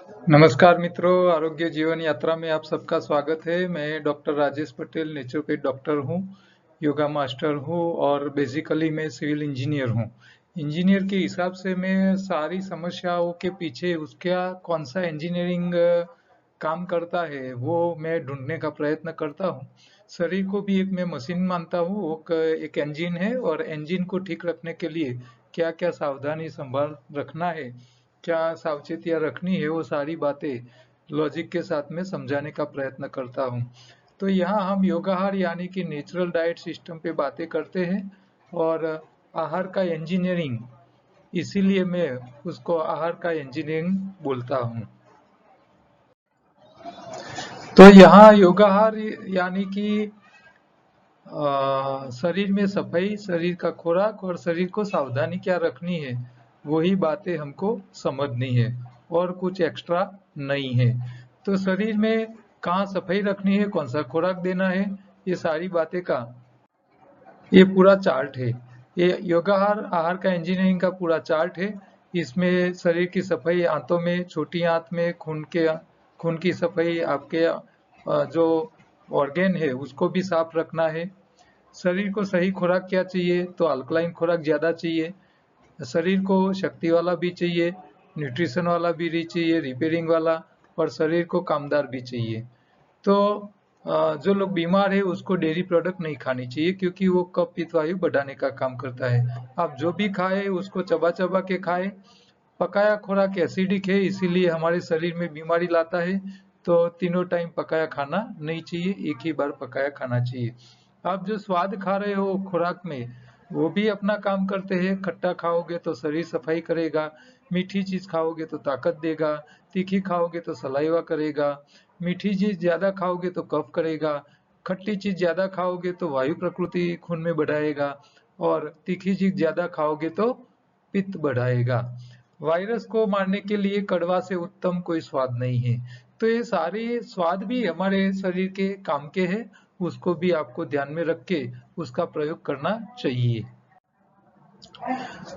नमस्कार मित्रों, आरोग्य जीवन यात्रा में आप सबका स्वागत है। मैं doctor Rajesh Patel, naturopath doctor हूँ, योगा मास्टर हूँ और बेसिकली मैं सिविल इंजीनियर हूँ। इंजीनियर के हिसाब से मैं सारी समस्याओं के पीछे उसका कौन सा इंजीनियरिंग काम करता है वो मैं ढूंढने का प्रयत्न करता हूँ। शरीर को भी एक मैं मशीन मानता हूँ, वो एक इंजन है और इंजन को ठीक रखने के लिए क्या क्या सावधानी संभाल रखना है, क्या सावचेतियां रखनी है, वो सारी बातें लॉजिक के साथ में समझाने का प्रयत्न करता हूँ। तो यहाँ हम योगाहार यानी कि नेचुरल डाइट सिस्टम पे बातें करते हैं और आहार का इंजीनियरिंग, इसीलिए मैं उसको आहार का इंजीनियरिंग बोलता हूँ। तो यहाँ योगाहार यानी कि शरीर में सफाई, शरीर का खुराक और शरीर को सावधानी क्या रखनी है, वही बातें हमको समझनी है और कुछ एक्स्ट्रा नहीं है। तो शरीर में कहाँ सफाई रखनी है, कौन सा खुराक देना है, ये सारी बातें का ये पूरा चार्ट है। ये योगाहार आहार का इंजीनियरिंग का पूरा चार्ट है। इसमें शरीर की सफाई, आंतों में, छोटी आंत में खून की सफाई, आपके जो ऑर्गेन है उसको भी साफ रखना है। शरीर को सही खुराक क्या चाहिए, तो अल्कलाइन खुराक ज्यादा चाहिए। शरीर को शक्ति वाला भी चाहिए, न्यूट्रिशन वाला भी चाहिए, रिपेयरिंग वाला, और शरीर को कामदार भी चाहिए। तो जो लोग बीमार है उसको डेयरी प्रोडक्ट नहीं खानी चाहिए, क्योंकि वो कफ पित्त वायु बढ़ाने का काम करता है। आप जो भी खाए उसको चबा चबा के खाए। पकाया खुराक एसिडिक है, इसीलिए हमारे शरीर में बीमारी लाता है। तो तीनों टाइम पकाया खाना नहीं चाहिए, एक ही बार पकाया खाना चाहिए। आप जो स्वाद खा रहे हो खुराक में, वो भी अपना काम करते हैं। खट्टा खाओगे तो शरीर सफाई करेगा, मीठी चीज खाओगे तो ताकत देगा, तीखी खाओगे तो सलाइवा करेगा, मीठी चीज ज्यादा खाओगे तो कफ करेगा, खट्टी चीज ज्यादा खाओगे तो वायु प्रकृति खून में बढ़ाएगा, और तीखी चीज ज्यादा खाओगे तो पित्त बढ़ाएगा। वायरस को मारने के लिए कड़वा से उत्तम कोई स्वाद नहीं है। तो ये सारे स्वाद भी हमारे शरीर के काम के हैं, उसको भी आपको ध्यान में रख के उसका प्रयोग करना चाहिए।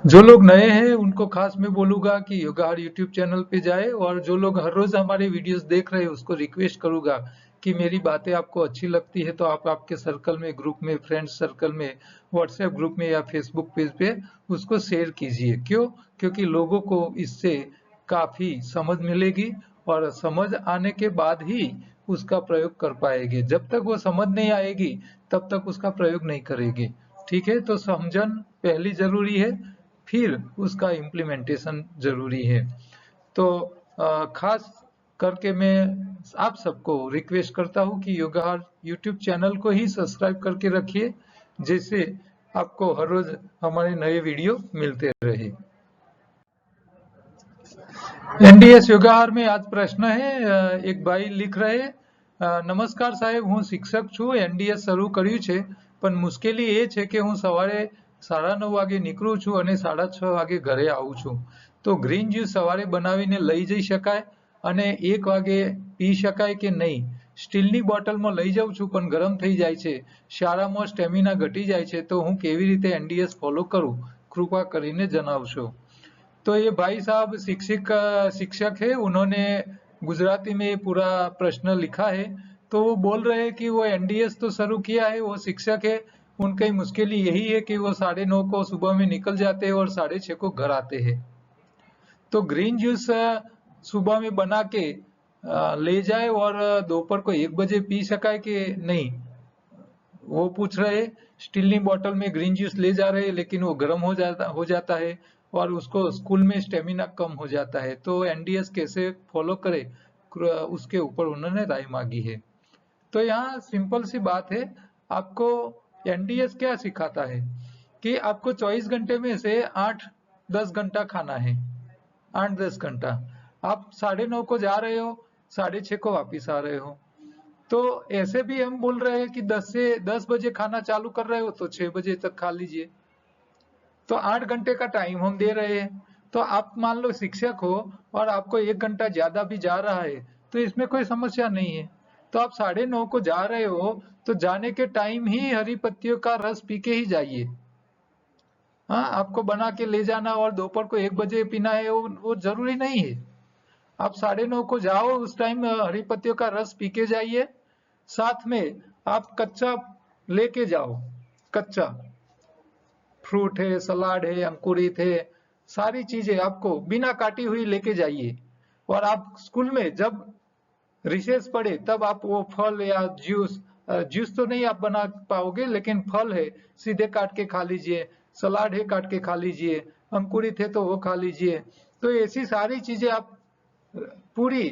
जो लोग नए हैं उनको खास मैं बोलूंगा कि योगाहार यूट्यूब चैनल पे जाए, और जो लोग हर रोज हमारे वीडियोस देख रहे हैं उसको रिक्वेस्ट करूंगा कि मेरी बातें आपको अच्छी लगती है तो आप आपके सर्कल में, ग्रुप में, फ्रेंड्स सर्कल में, व्हाट्सएप ग्रुप में या फेसबुक पेज पे उसको शेयर कीजिए। क्यों? क्योंकि लोगों को इससे काफी समझ मिलेगी, और समझ आने के बाद ही उसका प्रयोग कर पाएंगे। जब तक वो समझ नहीं आएगी तब तक उसका प्रयोग नहीं करेंगे। ठीक है, तो समझन पहली जरूरी है, फिर उसका इम्प्लीमेंटेशन जरूरी है। तो खास करके मैं आप सबको रिक्वेस्ट करता हूँ कि योगाहार यूट्यूब चैनल को ही सब्सक्राइब करके रखिए, जैसे आपको हर रोज हमारे नए वीडियो मिलते रहे। एनडीएस योगाहार में आज प्रश्न है, एक भाई लिख रहे, નમસ્કાર સાહેબ, હું શિક્ષક છું, એનડીએસ શરૂ કર્યું છે, પણ મુશ્કેલી એ છે કે હું સવારે 9:30 વાગે નીકળું છું અને 6:30 વાગે ઘરે આવું છું. તો ગ્રીન જ્યુસ સવારે બનાવીને લઈ જઈ શકાય અને 1 વાગે પી શકાય કે નહીં? સ્ટીલની બોટલમાં લઈ જાઉં છું પણ ગરમ થઈ જાય છે, શાળામાં સ્ટેમિના ઘટી જાય છે, તો હું કેવી રીતે એનડીએસ ફોલો કરું? કૃપા કરીને જણાવશો। तो ये भाई साहब शिक्षक है, उन्होंने गुजराती में पूरा प्रश्न लिखा है। तो वो बोल रहे हैं कि वो एनडीएस तो शुरू किया है, वो शिक्षक है, उनकी मुश्किल यही है कि वो 9:30 को सुबह में निकल जाते हैं और 6:30 को घर आते हैं। तो ग्रीन जूस सुबह में बना के ले जाए और दोपहर को 1 बजे पी सकाय कि नहीं, वो पूछ रहे। स्टील बोतल में ग्रीन जूस ले जा रहे हैं लेकिन वो गर्म हो जाता है और उसको स्कूल में स्टेमिना कम हो जाता है। तो एनडीएस कैसे फॉलो करे, उसके ऊपर उन्होंने राय मांगी है। तो यहाँ सिंपल सी बात है, आपको एनडीएस क्या सिखाता है कि आपको 24 घंटे में से 8-10 घंटा खाना है। 8-10 घंटा आप 9:30 को जा रहे हो, 6:30 को वापिस आ रहे हो। तो ऐसे भी हम बोल रहे हैं कि 10 बजे खाना चालू कर रहे हो तो 6 बजे तक खा लीजिए। तो 8 घंटे का टाइम हम दे रहे हैं। तो आप मान लो शिक्षक हो और आपको 1 घंटा ज्यादा भी जा रहा है तो इसमें कोई समस्या नहीं है। तो आप 9:30 को जा रहे हो तो जाने के टाइम ही हरी पत्तियों का रस पी के ही जाइए। हाँ, आपको बना के ले जाना और दोपहर को 1 बजे पीना है वो जरूरी नहीं है। आप 9:30 को जाओ, उस टाइम हरी पत्तियों का रस पी के जाइए। साथ में आप कच्चा लेके जाओ, कच्चा फ्रूट है, सलाद है, अंकुरित है, सारी चीजें आपको बिना काटी हुई लेके जाइए। और आप स्कूल में जब रिसेस पड़े तब आप वो फल या जूस, जूस तो नहीं आप बना पाओगे, लेकिन फल है सीधे काट के खा लीजिए, सलाद है काट के खा लीजिए, अंकुरित है तो वो खा लीजिए। तो ऐसी सारी चीजें आप पूरी,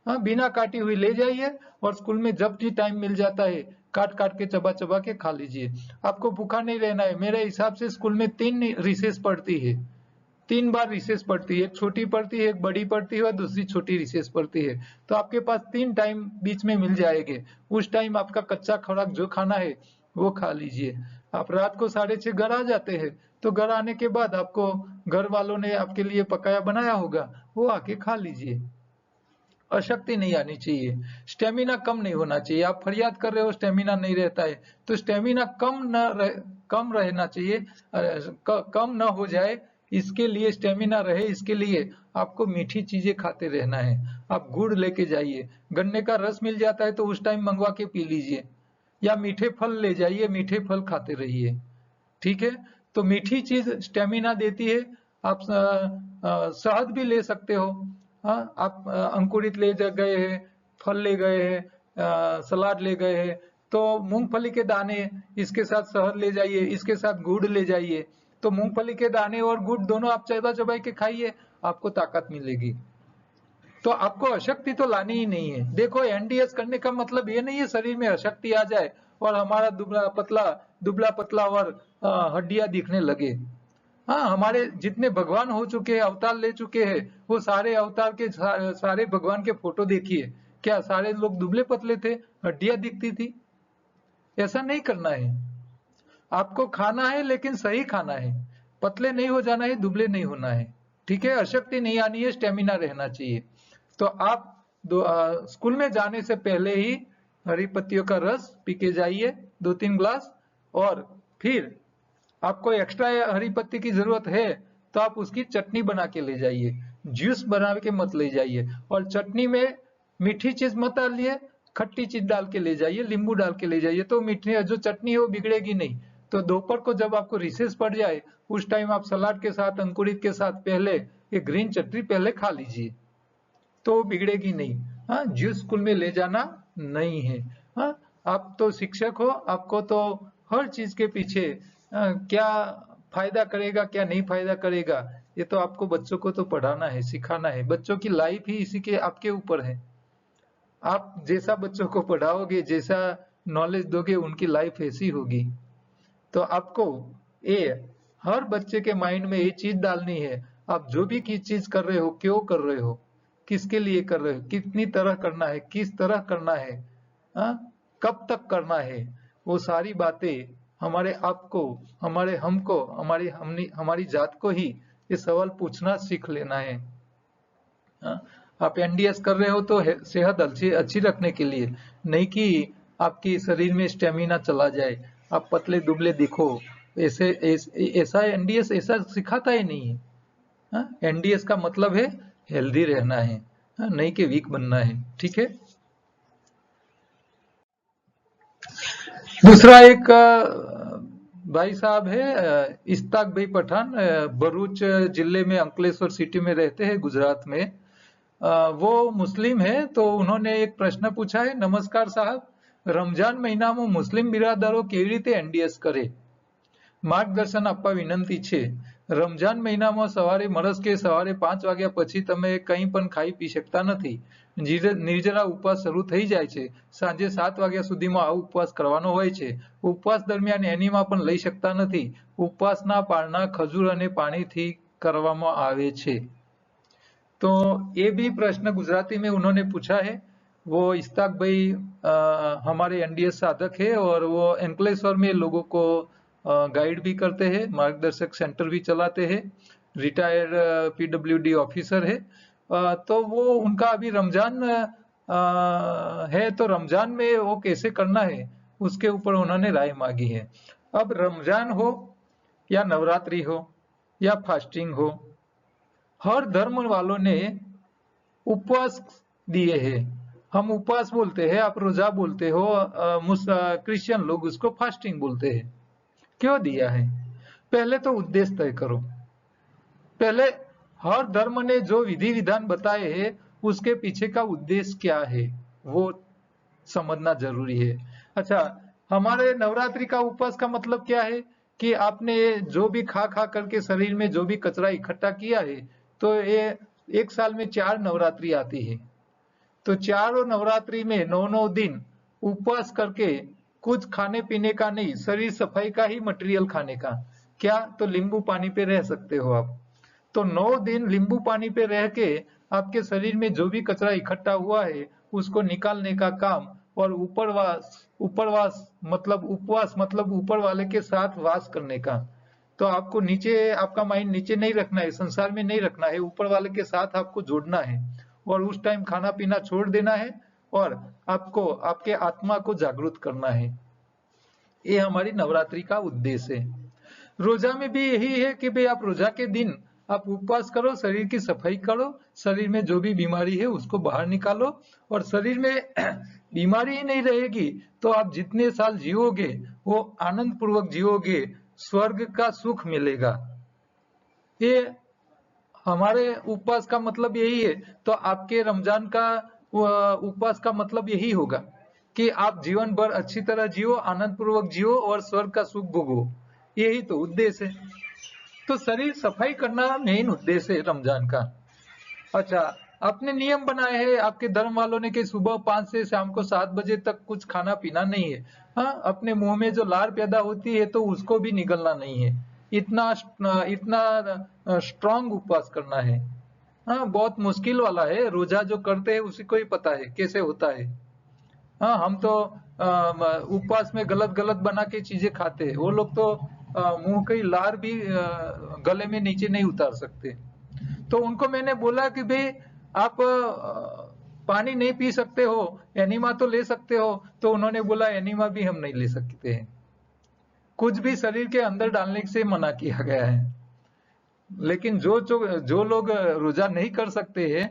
हाँ, बिना काटी हुई ले जाइए, और स्कूल में जब भी टाइम मिल जाता है काट काट के चबा चबा के खा लीजिए। आपको भूखा नहीं रहना है। मेरे हिसाब से स्कूल में 3 रिसेस पड़ती है, 3 बार रिसेस पड़ती है, एक छोटी पड़ती है, एक बड़ी पड़ती है और दूसरी छोटी रिसेस पड़ती है। तो आपके पास 3 टाइम बीच में मिल जाएंगे। उस टाइम आपका कच्चा खुराक जो खाना है वो खा लीजिए। आप रात को 6:30 घर आ जाते हैं, तो घर आने के बाद आपको घर वालों ने आपके लिए पकाया बनाया होगा, वो आके खा लीजिए। अशक्ति नहीं आनी चाहिए, स्टेमिना कम नहीं होना चाहिए। आप फरियाद कर रहे हो स्टेमिना नहीं रहता है, तो स्टेमिना कम रहना चाहिए, कम न हो जाए, इसके लिए स्टेमिना रहे, इसके लिए आपको मीठी चीजें खाते रहना है। आप गुड़ लेके जाइए, गन्ने का रस मिल जाता है तो उस टाइम मंगवा के पी लीजिए, या मीठे फल ले जाइए, मीठे फल खाते रहिए। ठीक है, तो मीठी चीज स्टेमिना देती है। आप शहद भी ले सकते हो। हाँ, आप अंकुरित ले गए हैं, फल ले गए हैं, सलाद ले गए हैं, तो मूंगफली के दाने, इसके साथ शहद ले जाइए, इसके साथ गुड़ ले जाइए। तो मूंगफली के दाने और गुड़ दोनों आप चबा चबाई के खाइए, आपको ताकत मिलेगी। तो आपको अशक्ति तो लानी ही नहीं है। देखो, एनडीएस करने का मतलब ये नहीं है शरीर में अशक्ति आ जाए और हमारा दुबला पतला और हड्डियां दिखने लगे। हाँ, हमारे जितने भगवान हो चुके हैं, अवतार ले चुके हैं, वो सारे अवतार के सारे भगवान के फोटो देखिए, क्या सारे लोग दुबले पतले थे, हड्डियां दिखती थी? ऐसा नहीं करना है। आपको खाना है लेकिन सही खाना है, पतले नहीं हो जाना है, दुबले नहीं होना है। ठीक है, अशक्ति नहीं आनी है, स्टेमिना रहना चाहिए। तो आप स्कूल में जाने से पहले ही हरी पत्तियों का रस पी के जाइए 2-3 ग्लास। और फिर आपको एक्स्ट्रा हरी पत्ती की जरूरत है तो आप उसकी चटनी बना के ले जाइए, जूस बना के मत ले जाइए। और चटनी में मीठी चीज मत डालिए, खट्टी चीज डाल के ले जाइए, नींबू डाल के ले जाइए, तो मीठी जो चटनी है वो बिगड़ेगी नहीं। तो दोपहर को जब आपको रिसेस पड़ जाए, उस टाइम आप सलाद के साथ, अंकुरित के साथ पहले ये ग्रीन चटनी पहले खा लीजिए, तो बिगड़ेगी नहीं। हाँ, जूस स्कूल में ले जाना नहीं है। हाँ, आप तो शिक्षक हो, आपको तो हर चीज के पीछे क्या फायदा करेगा क्या नहीं फायदा करेगा, ये तो आपको बच्चों को तो पढ़ाना है, सिखाना है। बच्चों की लाइफ ही इसी के आपके ऊपर है। आप जैसा बच्चों को पढ़ाओगे, जैसा नॉलेज दोगे, उनकी लाइफ ऐसी होगी। तो आपको ये हर बच्चे के माइंड में ये चीज डालनी है, आप जो भी की चीज कर रहे हो, क्यों कर रहे हो, किसके लिए कर रहे हो, कितनी तरह करना है, किस तरह करना है, कब तक करना है, वो सारी बातें हमारे आपको, हमारे हमको, हमारी जात को ही ये सवाल पूछना सीख लेना है। आप एनडीएस कर रहे हो तो सेहत अच्छी रखने के लिए, नहीं कि आपकी शरीर में स्टेमिना चला जाए, आप पतले दुबले दिखो। ऐसा एनडीएस ऐसा सिखाता ही नहीं है। एनडीएस का मतलब है हेल्दी रहना है, नहीं कि वीक बनना है। ठीक है। दूसरा एक भाई साहब है, इश्ताक भाई पठान, भरूच जिले में अंकलेश्वर सिटी में रहते हैं, गुजरात में। वो मुस्लिम है, तो उन्होंने एक प्रश्न पूछा है। नमस्कार साहब, रमजान મહિનામાં મુસ્લિમ બિરાદરો કેવી રીતે એનડીએસ કરે? માર્ગદર્શન આપવા વિનંતી છે। રમજાન મહિનામાં સવારે મરસ કે સવારે 5 વાગ્યા પછી તમે કંઈ પણ ખાઈ પી શકતા નથી। નિર્જરા ઉપવાસ શરૂ થઈ જાય છે। સાંજે 7 વાગ્યા સુધીમાં આ ઉપવાસ કરવાનો હોય છે। ઉપવાસ દરમિયાન એનીમા પણ લઈ શકતા નથી। ઉપવાસના પારણા ખજૂર અને પાણીથી કરવામાં આવે છે। तो ये भी प्रश्न गुजराती में उन्होंने पूछा है। वो इश्ताक भाई हमारे एनडीएस साधक है, और वो अंकलेश्वर में लोगों को गाइड भी करते हैं, मार्गदर्शक सेंटर भी चलाते हैं, रिटायर्ड पीडब्ल्यूडी ऑफिसर है। तो वो उनका अभी रमजान है, तो रमजान में वो कैसे करना है उसके ऊपर उन्होंने राय मांगी है। अब रमजान हो या नवरात्रि हो या फास्टिंग हो, हर धर्म वालों ने उपवास दिए हैं। हम उपवास बोलते हैं, आप रोजा बोलते हो, क्रिश्चियन लोग उसको फास्टिंग बोलते हैं। क्यों दिया है? पहले तो उद्देश्य तय करो। पहले हर धर्म ने जो विधि विधान बताए हैं उसके पीछे का उद्देश्य क्या है वो समझना जरूरी है। अच्छा, हमारे नवरात्रि का उपवास का मतलब क्या है कि आपने जो भी खा खा करके शरीर में जो भी कचरा इकट्ठा किया है, तो ये एक साल में 4 नवरात्रि आती है, तो चारों नवरात्रि में 9 दिन उपवास करके कुछ खाने पीने का नहीं, शरीर सफाई का ही मटेरियल खाने का। क्या? तो नींबू पानी पे रह सकते हो आप। तो 9 दिन नींबू पानी पे रह के आपके शरीर में जो भी कचरा इकट्ठा हुआ है उसको निकालने का काम, और उपरवास मतलब उपवास मतलब ऊपर वाले के साथ वास करने का। तो आपको नीचे, आपका माइंड नीचे नहीं रखना है, संसार में नहीं रखना है, ऊपर वाले के साथ आपको जोड़ना है, और उस टाइम खाना पीना छोड़ देना है, और आपको आपके आत्मा को जागृत करना है। ये हमारी नवरात्रि का उद्देश्य है। रोजा में भी यही है कि भाई आप रोजा के दिन आप उपवास करो, शरीर की सफाई करो, शरीर में जो भी बीमारी है उसको बाहर निकालो, और शरीर में बीमारी ही नहीं रहेगी तो आप जितने साल जियोगे वो आनंद पूर्वक जियोगे, स्वर्ग का सुख मिलेगा। ये हमारे उपवास का मतलब यही है। तो आपके रमजान का उपवास का मतलब यही होगा कि आप जीवन भर अच्छी तरह जियो, आनंद पूर्वक जियो और स्वर्ग का सुख भोगो। यही तो उद्देश्य है। तो शरीर सफाई करना मेन उद्देश्य है रमजान का। अच्छा, आपने नियम बनाए हैं आपके धर्म वालों ने कि सुबह 5 से शाम को 7 बजे तक कुछ खाना पीना नहीं है। हाँ, अपने मुंह में जो लार पैदा होती है तो उसको भी निगलना नहीं है। इतना इतना स्ट्रांग उपवास करना है। हाँ, बहुत मुश्किल वाला है। रोजा जो करते हैं उसी को ही पता है कैसे होता है। हाँ, हम तो उपवास में गलत गलत बना के चीजें खाते हैं, वो लोग तो मुंह की लार भी गले में नीचे नहीं उतार सकते। तो उनको मैंने बोला कि भाई आप पानी नहीं पी सकते हो, एनिमा तो ले सकते हो। तो उन्होंने बोला एनिमा भी हम नहीं ले सकते हैं, कुछ भी शरीर के अंदर डालने से मना किया गया है। लेकिन जो लोग रोजा नहीं कर सकते हैं,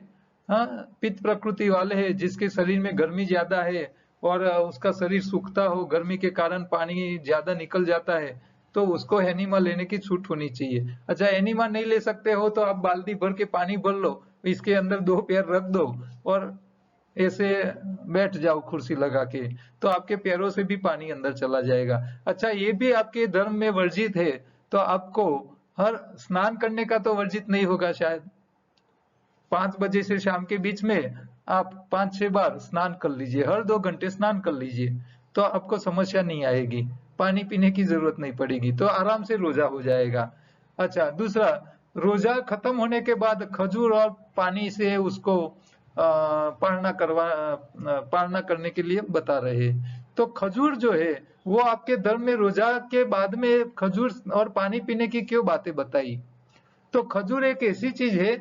हाँ, पित्त प्रकृति वाले हैं, जिसके शरीर में गर्मी ज्यादा है और उसका शरीर सूखता हो, गर्मी के कारण पानी ज्यादा निकल जाता है, तो उसको एनिमा लेने की छूट होनी चाहिए। अच्छा, एनिमा नहीं ले सकते हो तो आप बाल्टी भर के पानी भर लो, इसके अंदर 2 पैर रख दो और ऐसे बैठ जाओ कुर्सी लगा के, तो आपके पैरों से भी पानी अंदर चला जाएगा। अच्छा, ये भी आपके धर्म में वर्जित है, तो आपको हर स्नान करने का तो वर्जित नहीं होगा शायद। 5 बजे से शाम के बीच में आप 5-6 बार स्नान कर लीजिए, हर 2 घंटे स्नान कर लीजिए, तो आपको समस्या नहीं आएगी, पानी पीने की जरूरत नहीं पड़ेगी, तो आराम से रोजा हो जाएगा। अच्छा, दूसरा, रोजा खत्म होने के बाद खजूर और पानी से उसको पालना करने के लिए बता रहे हैं। तो खजूर जो है वो आपके धर्म में रोजा के बाद में खजूर और पानी पीने की क्यों बातें बताई? तो खजूर एक ऐसी चीज है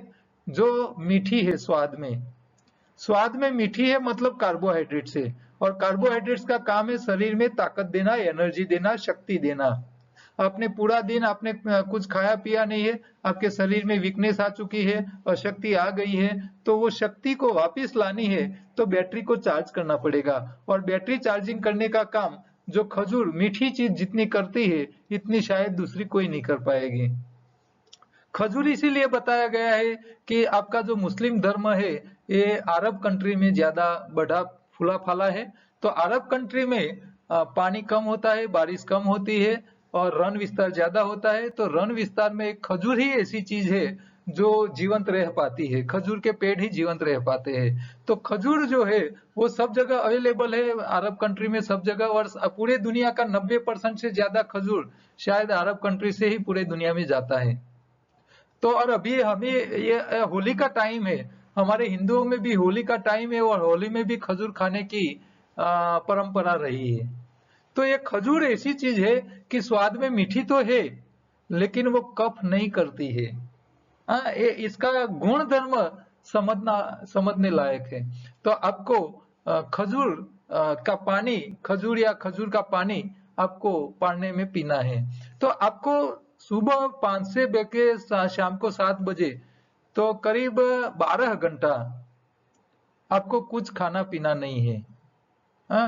जो मीठी है, स्वाद में मीठी है, मतलब कार्बोहाइड्रेट से, और कार्बोहाइड्रेट्स का काम है शरीर में ताकत देना, एनर्जी देना, शक्ति देना। आपने पूरा दिन आपने कुछ खाया पिया नहीं है, आपके शरीर में वीकनेस आ चुकी है और शक्ति आ गई है, तो वो शक्ति को वापस लानी है तो बैटरी को चार्ज करना पड़ेगा, और बैटरी चार्जिंग करने का काम जो खजूर मीठी चीज जितनी करती है इतनी शायद दूसरी कोई नहीं कर पाएगी। खजूर इसीलिए बताया गया है कि आपका जो मुस्लिम धर्म है ये अरब कंट्री में ज्यादा बढ़ा फूला फाला है। तो अरब कंट्री में पानी कम होता है, बारिश कम होती है और रण विस्तार ज्यादा होता है। तो रण विस्तार में खजूर ही ऐसी चीज है जो जीवंत रह पाती है, खजूर के पेड़ ही जीवंत रह पाते हैं। तो खजूर जो है वो सब जगह अवेलेबल है, अरब कंट्री में सब जगह, और पूरे दुनिया का 90% से ज्यादा खजूर शायद अरब कंट्री से ही पूरे दुनिया में जाता है। तो और अभी हमें ये होली का टाइम है, हमारे हिंदुओं में भी होली का टाइम है और होली में भी खजूर खाने की परंपरा रही है। तो ये खजूर ऐसी चीज है कि स्वाद में मीठी तो है लेकिन वो कफ नहीं करती है। हाँ, इसका गुण धर्म समझने लायक है। तो आपको खजूर का पानी, खजूर या खजूर का पानी आपको पानी में पीना है। तो आपको सुबह 5 से लेके शाम को 7 बजे, तो करीब 12 घंटा आपको कुछ खाना पीना नहीं है। हाँ,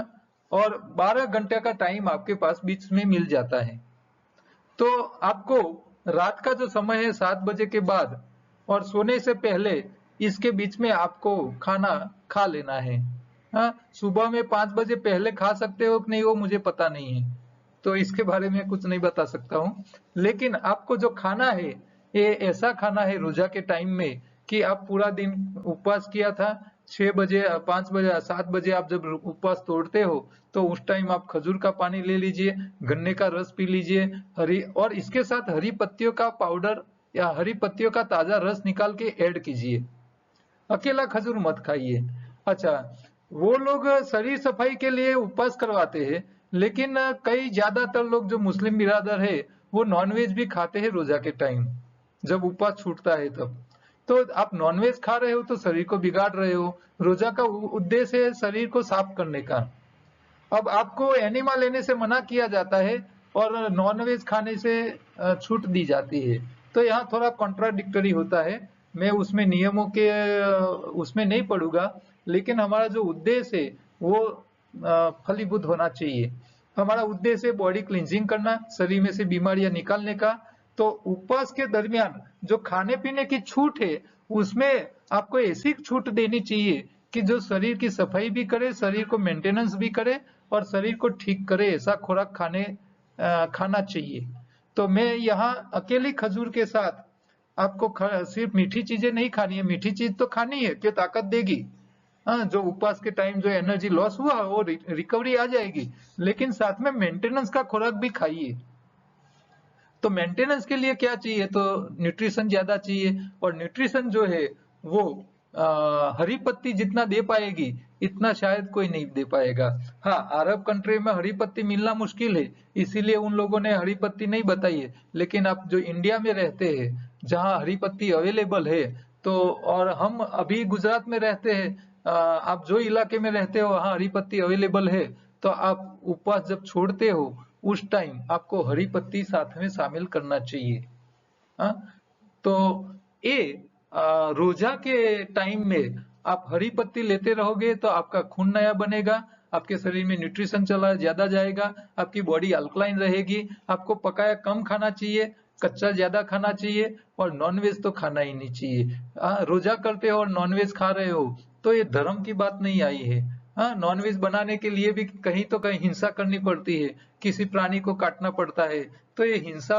और 12 घंटे का टाइम आपके पास बीच में मिल जाता है। तो आपको रात का जो समय है 7 बजे के बाद और सोने से पहले, इसके बीच में आपको खाना खा लेना है। हाँ, सुबह में 5 बजे पहले खा सकते हो कि नहीं वो मुझे पता नहीं है, तो इसके बारे में कुछ नहीं बता सकता हूँ। लेकिन आपको जो खाना है, ये ऐसा खाना है रोजा के टाइम में कि आप पूरा दिन उपवास किया था, 6 बजे 5 बजे 7 बजे आप जब उपवास तोड़ते हो तो उस टाइम आप खजूर का पानी ले लीजिए, गन्ने का रस पी लीजिए, हरी, और इसके साथ हरी पत्तियों का पाउडर या हरी पत्तियों का ताजा रस निकाल के ऐड कीजिए। अकेला खजूर मत खाइए। अच्छा, वो लोग शरीर सफाई के लिए उपवास करवाते हैं, लेकिन कई ज्यादातर लोग जो मुस्लिम बिरादर है वो नॉनवेज भी खाते हैं रोजा के टाइम, जब उपवास छूटता है तब। तो आप नॉनवेज खा रहे हो तो शरीर को बिगाड़ रहे हो। रोजा का उद्देश्य है शरीर को साफ करने का। अब आपको एनिमा लेने से मना किया जाता है और नॉनवेज खाने से छूट दी जाती है। तो यहाँ थोड़ा कॉन्ट्राडिक्टरी होता है। मैं उसमें नियमों के उसमें नहीं पढ़ूंगा, लेकिन हमारा जो उद्देश्य है वो फलीभूत होना चाहिए। हमारा उद्देश्य है बॉडी क्लींजिंग करना, शरीर में से बीमारियां निकालने का। तो उपवास के दरमियान जो खाने पीने की छूट है, उसमें आपको ऐसी छूट देनी चाहिए कि जो शरीर की सफाई भी करे, शरीर को मेंटेनेंस भी करे और शरीर को ठीक करे, ऐसा खुराक खाना चाहिए। तो मैं यहाँ अकेली खजूर के साथ आपको सिर्फ मीठी चीजें नहीं खानी है, मीठी चीज तो खानी है कि ताकत देगी। हाँ, जो उपवास के टाइम जो एनर्जी लॉस हुआ वो रिकवरी आ जाएगी, लेकिन साथ में मेंटेनेंस का खुराक भी खाइए। तो मेंटेनेंस के लिए क्या चाहिए, तो न्यूट्रिशन ज्यादा चाहिए, और न्यूट्रिशन जो है वो हरी पत्ती जितना दे पाएगी इतना शायद कोई नहीं दे पाएगा। हाँ, अरब कंट्री में हरी पत्ती मिलना मुश्किल है, इसीलिए उन लोगों ने हरी पत्ती नहीं बताई है। लेकिन आप जो इंडिया में रहते हैं जहाँ हरी पत्ती अवेलेबल है, तो और हम अभी गुजरात में रहते हैं, आप जो इलाके में रहते हो वहाँ हरी पत्ती अवेलेबल है, तो आप उपवास जब छोड़ते हो उस टाइम आपको हरी पत्ती साथ में शामिल करना चाहिए। हाँ, तो ये रोजा के टाइम में आप हरी पत्ती लेते रहोगे तो आपका खून नया बनेगा, आपके शरीर में न्यूट्रिशन चला ज्यादा जाएगा, आपकी बॉडी अल्कलाइन रहेगी। आपको पकाया कम खाना चाहिए, कच्चा ज्यादा खाना चाहिए, और नॉनवेज तो खाना ही नहीं चाहिए। रोजा करते हो और नॉनवेज खा रहे हो तो ये धर्म की बात नहीं आई है। हाँ, नॉनवेज बनाने के लिए भी कहीं तो कहीं हिंसा करनी पड़ती है, किसी प्राणी को काटना पड़ता है। तो ये हिंसा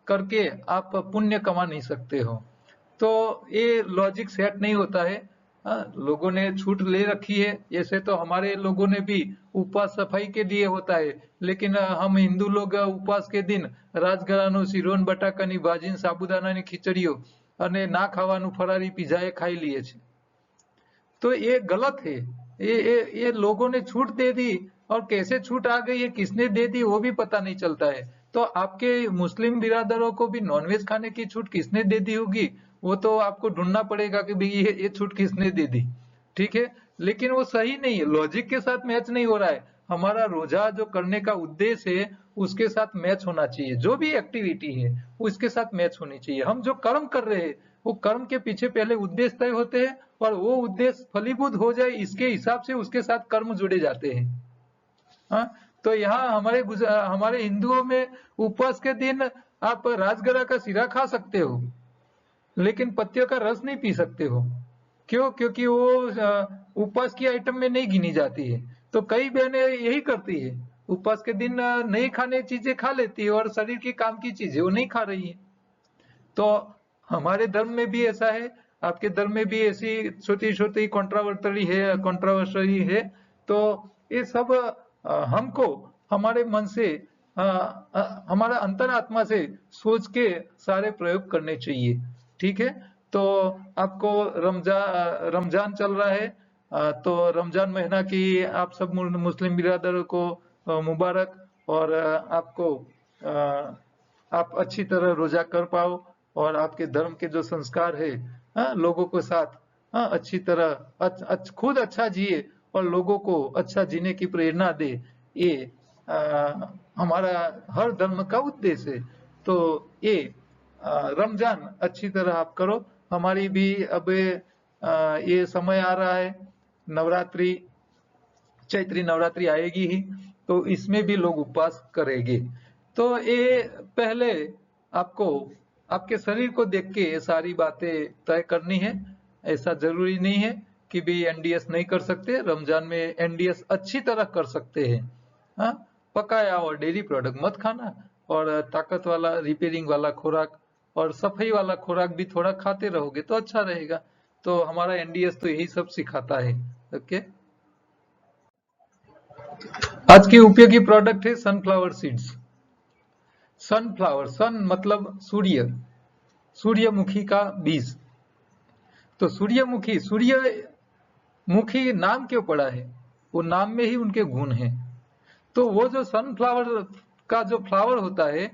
करके आप पुण्य कमा नहीं सकते हो। तो ये लॉजिक सेट नहीं होता है। लोगों ने छूट ले रखी है, ऐसे तो हमारे लोगों ने भी उपवास सफाई के लिए होता है, लेकिन हम हिंदू लोग उपवास के दिन રાજગરાનું શિરોન બટાકાની ભાજી, સાબુદાનાની ખીચડીઓ અને ના ખાવાનું ફરારી પીઝા એ ખાઈ લઈએ છે। तो ये गलत है। ये लोगों ने छूट दे दी, और कैसे छूट आ गई है, किसने दे दी, वो भी पता नहीं चलता है। तो आपके मुस्लिम बिरादरों को भी नॉनवेज खाने की छूट किसने दे दी होगी, वो तो आपको ढूंढना पड़ेगा कि भाई ये छूट किसने दे दी। ठीक है, लेकिन वो सही नहीं है, लॉजिक के साथ मैच नहीं हो रहा है। हमारा रोजा जो करने का उद्देश्य है उसके साथ मैच होना चाहिए, जो भी एक्टिविटी है उसके साथ मैच होनी चाहिए। हम जो कर्म कर रहे हैं वो कर्म के पीछे पहले उद्देश्य तय होते हैं, और वो उद्देश्य फलीभूत हो जाए इसके हिसाब से उसके साथ कर्म जुड़े जाते हैं। हाँ, तो यहाँ हमारे हिंदुओं में उपवास के दिन आप राजगरा का सिरा खा सकते हो, लेकिन पत्तियों का रस नहीं पी सकते हो। क्यों? क्योंकि वो उपवास की आइटम में नहीं गिनी जाती है। तो कई बहनें यही करती है, उपवास के दिन नहीं खाने चीजें खा लेती है और शरीर की काम की चीजें वो नहीं खा रही है। तो हमारे धर्म में भी ऐसा है, आपके धर्म में भी ऐसी छोटी छोटी कंट्रोवर्सरी है। तो ये सब हमको हमारे मन से हमारा अंतरात्मा से सोच के सारे प्रयोग करने चाहिए। ठीक है, तो आपको रमजान चल रहा है, तो रमजान महीना की आप सब मुस्लिम बिरादरों को मुबारक, और आपको आप अच्छी तरह रोजा कर पाओ, और आपके धर्म के जो संस्कार है, लोगों के साथ अच्छी तरह खुद अच्छा जिए और लोगों को अच्छा जीने की प्रेरणा दे। ये हमारा हर धर्म का उद्देश्य है। तो ये रमजान अच्छी तरह आप करो। हमारी भी अब ये समय आ रहा है, नवरात्रि, चैत्री नवरात्रि आएगी ही, तो इसमें भी लोग उपवास करेंगे। तो ये पहले आपको आपके शरीर को देख के ये सारी बातें तय करनी है। ऐसा जरूरी नहीं है कि भी एनडीएस नहीं कर सकते, रमजान में एनडीएस अच्छी तरह कर सकते हैं। हाँ, पकाया और डेयरी प्रोडक्ट मत खाना, और ताकत वाला रिपेयरिंग वाला खुराक और सफाई वाला खुराक भी थोड़ा खाते रहोगे तो अच्छा रहेगा। तो हमारा एनडीएस तो यही सब सिखाता है। ओके, आज की उपयोगी प्रोडक्ट है सनफ्लावर सीड्स। सनफ्लावर, सन मतलब सूर्य, सूर्यमुखी का बीज। तो सूर्यमुखी, सूर्यमुखी नाम क्यों पड़ा है? वो नाम में ही उनके गुण हैं। तो वो जो सनफ्लावर का जो फ्लावर होता है,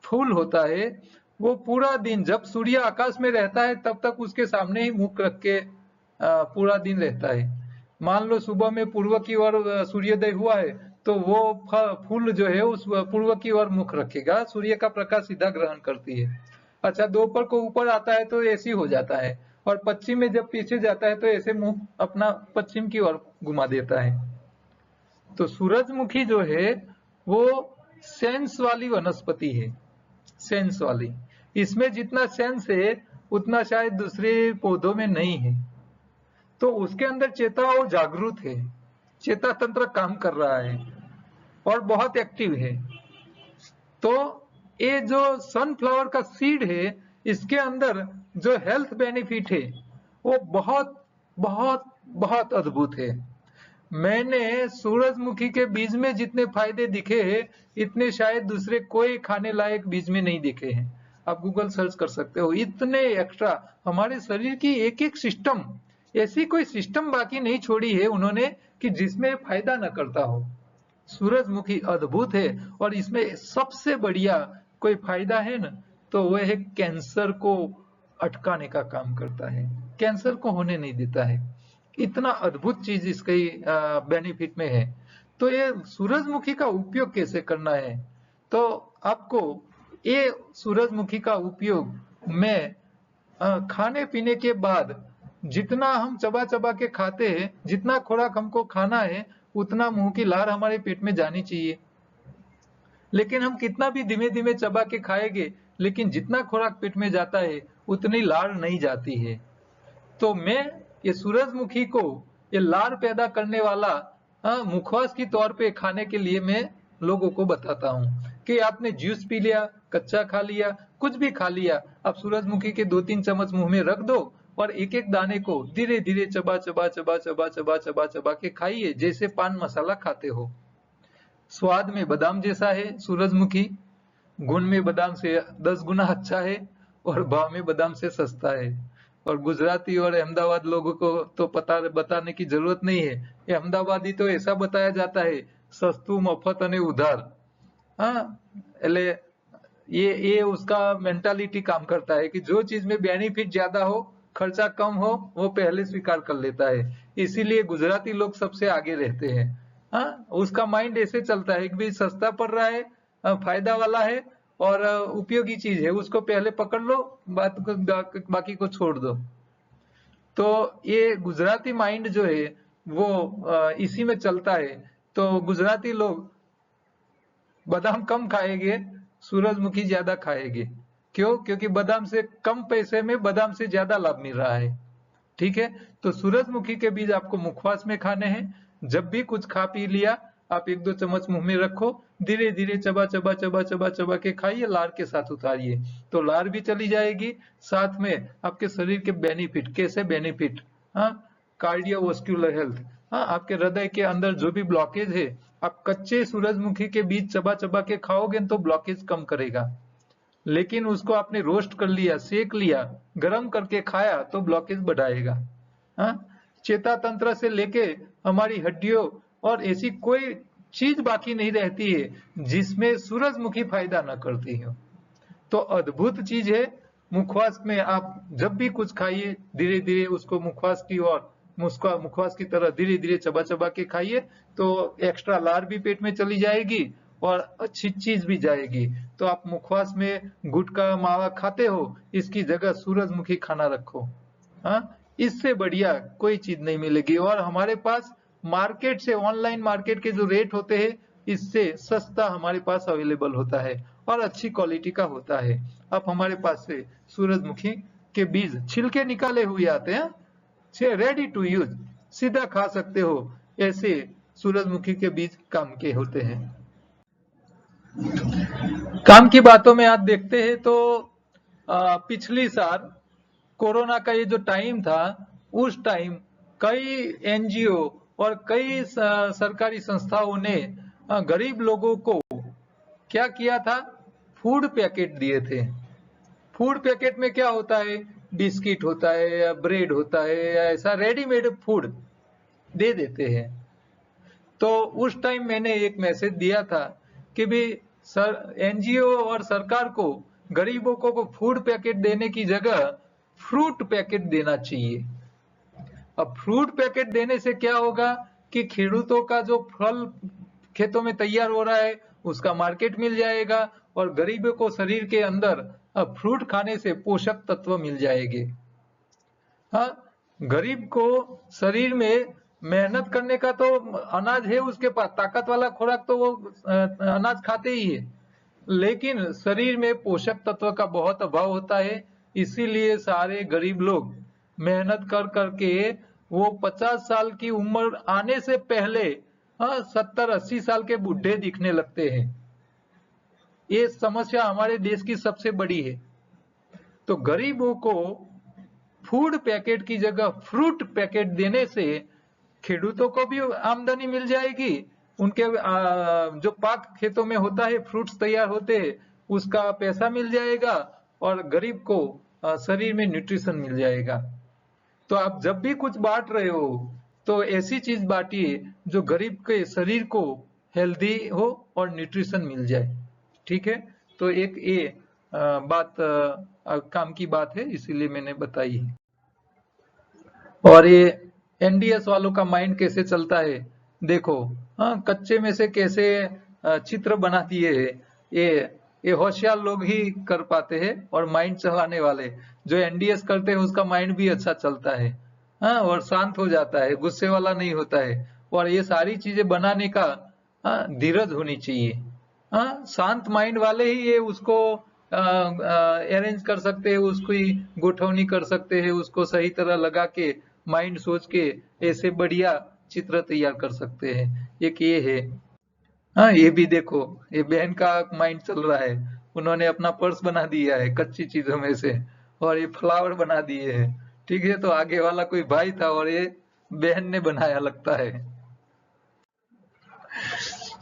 फूल होता है, वो पूरा दिन जब सूर्य आकाश में रहता है तब तक उसके सामने ही मुख रख के पूरा दिन रहता है। मान लो सुबह में पूर्व की ओर सूर्योदय हुआ है, तो वो फूल जो है उस पूर्व की ओर मुख रखेगा, सूर्य का प्रकाश सीधा ग्रहण करती है। अच्छा, दोपहर को ऊपर आता है तो ऐसी हो जाता है, और पश्चिम में जब पीछे जाता है तो ऐसे मुंह अपना पश्चिम की ओर घुमा देता है। तो सूरजमुखी जो है वो सेंस वाली वनस्पति है, सेंस वाली। इसमें जितना सेंस है उतना शायद दूसरे पौधों में नहीं है। तो उसके अंदर चेता और जागरूक है, चेता तंत्र काम कर रहा है और बहुत एक्टिव है। तो ये जो सनफ्लावर का सीड है, इसके अंदर जो हेल्थ बेनिफिट है वो बहुत बहुत बहुत अद्भुत है। मैंने सूरजमुखी के बीज में जितने फायदे दिखे हैं, इतने शायद दूसरे कोई खाने लायक बीज में नहीं दिखे हैं। आप गूगल सर्च कर सकते हो, इतने एक्स्ट्रा। हमारे शरीर की एक एक सिस्टम, ऐसी कोई सिस्टम बाकी नहीं छोड़ी है उन्होंने कि जिसमें फायदा न करता हो। सूरजमुखी अद्भुत है, और इसमें सबसे बढ़िया कोई फायदा है ना, तो वह है कैंसर को अटकाने का काम करता है, कैंसर को होने नहीं देता है। इतना अद्भुत चीज इसके बेनिफिट में है। तो ये सूरजमुखी का उपयोग कैसे करना है? तो आपको ये सूरजमुखी का उपयोग में खाने पीने के बाद जितना हम चबा चबा के खाते हैं, जितना खुराक हमको खाना है, उतना मुंह की लार हमारे पेट में जानी चाहिए। लेकिन हम कितना भी धीमे धीमे चबा के खाएंगे, लेकिन जितना खुराक पेट में जाता है उतनी लार नहीं जाती है। तो मैं ये सूरजमुखी को, ये लार पैदा करने वाला मुखवास के तौर पे खाने के लिए मैं लोगों को बताता हूँ कि आपने जूस पी लिया, कच्चा खा लिया, कुछ भी खा लिया, आप सूरजमुखी के 2-3 चम्मच मुंह में रख दो और एक एक दाने को धीरे धीरे चबा चबा चबा चबा चबा चबा चबा के खाइए, जैसे पान मसाला खाते हो। स्वाद में बादाम जैसा है सूरजमुखी, गुण में बादाम से 10 गुना अच्छा है, और भाव में बादाम से सस्ता है। और गुजराती और अहमदाबाद लोगों को तो पता बताने की जरूरत नहीं है। ये अहमदाबादी तो ऐसा बताया जाता है, सस्तु मफत अने उधार। हाँ, એટલે ये उसका मेंटालिटी काम करता है कि जो चीज में बेनिफिट ज्यादा हो, खर्चा कम हो, वो पहले स्वीकार कर लेता है। इसीलिए गुजराती लोग सबसे आगे रहते हैं। हाँ, उसका माइंड ऐसे चलता है कि भाई सस्ता पड़ रहा है, फायदा वाला है और उपयोगी चीज है, उसको पहले पकड़ लो, बाकी को छोड़ दो। तो ये गुजराती माइंड जो है वो इसी में चलता है। तो गुजराती लोग बादाम कम खाएंगे, सूरजमुखी ज्यादा खाएंगे। क्यों? क्योंकि बादाम से कम पैसे में बादाम से ज्यादा लाभ मिल रहा है। ठीक है, तो सूरजमुखी के बीज आपको मुखवास में खाने हैं। जब भी कुछ खा पी लिया, आप 1-2 चम्मच मुंह में रखो, धीरे धीरे चबा चबा चबा चबा चबा के खाइए, लार के साथ उतारिए, तो लार भी चली जाएगी। साथ में आपके शरीर के बेनिफिट, कैसे बेनिफिट? हाँ, कार्डियोवास्कुलर हेल्थ। हाँ, आपके हृदय के अंदर जो भी ब्लॉकेज है, आप कच्चे सूरजमुखी के बीज चबा चबा के खाओगे तो ब्लॉकेज कम करेगा। लेकिन उसको आपने रोस्ट कर लिया, सेक लिया, गरम करके खाया तो ब्लॉकेज बढ़ाएगा। हाँ, चेता तंत्र से लेके हमारी हड्डियों और ऐसी कोई चीज बाकी नहीं रहती है जिसमें सूरजमुखी फायदा न करती हो। तो अद्भुत चीज है। मुखवास में आप जब भी कुछ खाइए, धीरे धीरे उसको मुखवास की ओर, मुखवास की तरह धीरे धीरे चबा चबा के खाइए, तो एक्स्ट्रा लार भी पेट में चली जाएगी और अच्छी चीज भी जाएगी। तो आप मुखवास में गुटखा मावा खाते हो, इसकी जगह सूरजमुखी खाना रखो। हाँ, इससे बढ़िया कोई चीज नहीं मिलेगी। और हमारे पास मार्केट से, ऑनलाइन मार्केट के जो रेट होते हैं, इससे सस्ता हमारे पास अवेलेबल होता है और अच्छी क्वालिटी का होता है। आप हमारे पास से सूरजमुखी के बीज छिलके निकाले हुए आते हैं, रेडी टू यूज, सीधा खा सकते हो। ऐसे सूरजमुखी के बीज काम के होते हैं। काम की बातों में आप देखते हैं तो पिछली साल कोरोना का ये जो टाइम था, उस टाइम कई एनजीओ और कई सरकारी संस्थाओं ने गरीब लोगों को क्या किया था, फूड पैकेट दिए थे। फूड पैकेट में क्या होता है, बिस्किट होता है या ब्रेड होता है या ऐसा रेडीमेड फूड दे देते हैं। तो उस टाइम मैंने एक मैसेज दिया था कि भी एनजीओ और सरकार को गरीबों को फूड पैकेट देने की जगह फ्रूट पैकेट देना चाहिए। अब फ्रूट पैकेट देने से क्या होगा कि खेडूतों का जो फल खेतों में तैयार हो रहा है उसका मार्केट मिल जाएगा और गरीबों को शरीर के अंदर फ्रूट खाने से पोषक तत्व मिल जाएंगे। हाँ, गरीब को शरीर में मेहनत करने का तो अनाज है उसके पास, ताकत वाला खुराक तो वो अनाज खाते ही है, लेकिन शरीर में पोषक तत्व का बहुत अभाव होता है। इसीलिए सारे गरीब लोग मेहनत कर करके वो 50 साल की उम्र आने से पहले 70-80 साल के बूढ़े दिखने लगते हैं। ये समस्या हमारे देश की सबसे बड़ी है। तो गरीबों को फूड पैकेट की जगह फ्रूट पैकेट देने से खेडूतों को भी आमदनी मिल जाएगी, उनके जो पाक खेतों में होता है, फ्रूट्स तैयार होते हैं, उसका पैसा मिल जाएगा और गरीब को शरीर में न्यूट्रिशन मिल जाएगा। तो आप जब भी कुछ बांट रहे हो तो ऐसी चीज बांटिए जो गरीब के शरीर को हेल्दी हो और न्यूट्रिशन मिल जाए। ठीक है, तो एक ये बात काम की बात है, इसीलिए मैंने बताई है। और ये एनडीएस वालों का माइंड कैसे चलता है देखो, कच्चे में से कैसे चित्र बना दिए है। ये होशियार लोग ही कर पाते हैं और माइंड चलाने वाले जो एनडीएस करते हैं उसका माइंड भी अच्छा चलता है, और शांत हो जाता है, गुस्से वाला नहीं होता है। और ये सारी चीजें बनाने का धीरज होनी चाहिए। शांत माइंड वाले ही ये उसको अरेंज कर सकते हैं, उसकी गोठवनी कर सकते हैं, उसको सही तरह लगा के माइंड सोच के ऐसे बढ़िया चित्र तैयार कर सकते हैं। एक ये है। हाँ, ये भी देखो, ये बहन का माइंड चल रहा है, उन्होंने अपना पर्स बना दिया है कच्ची चीजों में से और ये फ्लावर बना दिए हैं। ठीक है, तो आगे वाला कोई भाई था और ये बहन ने बनाया लगता है।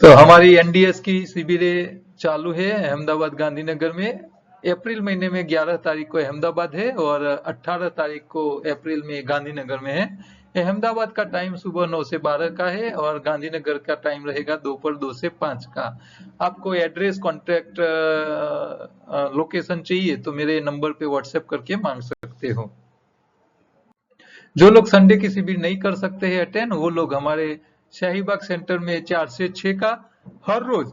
तो हमारी एनडीएस की शिविरें चालू है अहमदाबाद गांधीनगर में। अप्रैल महीने में 11 तारीख को अहमदाबाद है और 18 तारीख को अप्रैल में गांधीनगर में है। अहमदाबाद का टाइम सुबह 9 से 12 का है और गांधीनगर का टाइम रहेगा दोपहर 2 से 5 का। आपको एड्रेस, कॉन्टैक्ट, लोकेशन चाहिए तो मेरे नंबर पे व्हाट्सएप करके मांग सकते हो। जो लोग संडे की शिविर नहीं कर सकते हैं अटेंड, वो लोग हमारे शाहीबाग सेंटर में 4 से 6 का हर रोज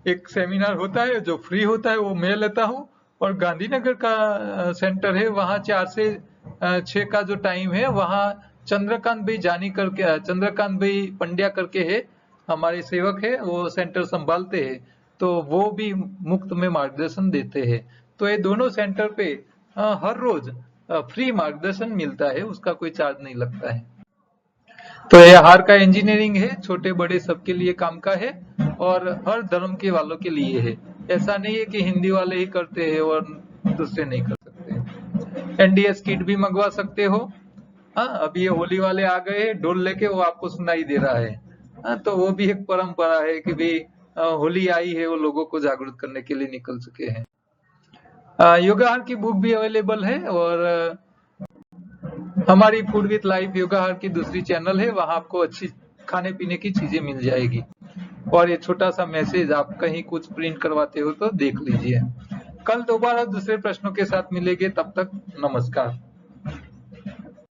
एक सेमिनार होता है जो फ्री होता है, वो मैं लेता हूँ। और गांधीनगर का सेंटर है, वहाँ 4 से 6 का जो टाइम है, वहाँ चंद्रकांत भाई जानी करके, चंद्रकांत भाई पंड्या करके है, हमारे सेवक है, वो सेंटर संभालते हैं, तो वो भी मुफ्त में मार्गदर्शन देते हैं। तो ये दोनों सेंटर पे हर रोज फ्री मार्गदर्शन मिलता है, उसका कोई चार्ज नहीं लगता है। तो ये हार का इंजीनियरिंग है, छोटे बड़े सबके लिए काम का है और हर धर्म के वालों के लिए है। ऐसा नहीं है कि हिंदी वाले ही करते हैं और दूसरे नहीं कर सकते। एनडीएस किट भी मंगवा सकते हो। हाँ, अभी ये होली वाले आ गए हैं, ढोल लेके वो आपको सुनाई दे रहा है। हाँ, तो वो भी एक परंपरा है कि भाई होली आई है, वो लोगों को जागरूक करने के लिए निकल चुके हैं। योगाहार की बुक भी अवेलेबल है और हमारी फूड विद लाइफ योगाहार की दूसरी चैनल है, वहां आपको अच्छी खाने पीने की चीजें मिल जाएगी। और ये छोटा सा मैसेज आप कहीं कुछ प्रिंट करवाते हो तो देख लीजिए। कल दोबारा दूसरे प्रश्नों के साथ मिलेंगे, तब तक नमस्कार।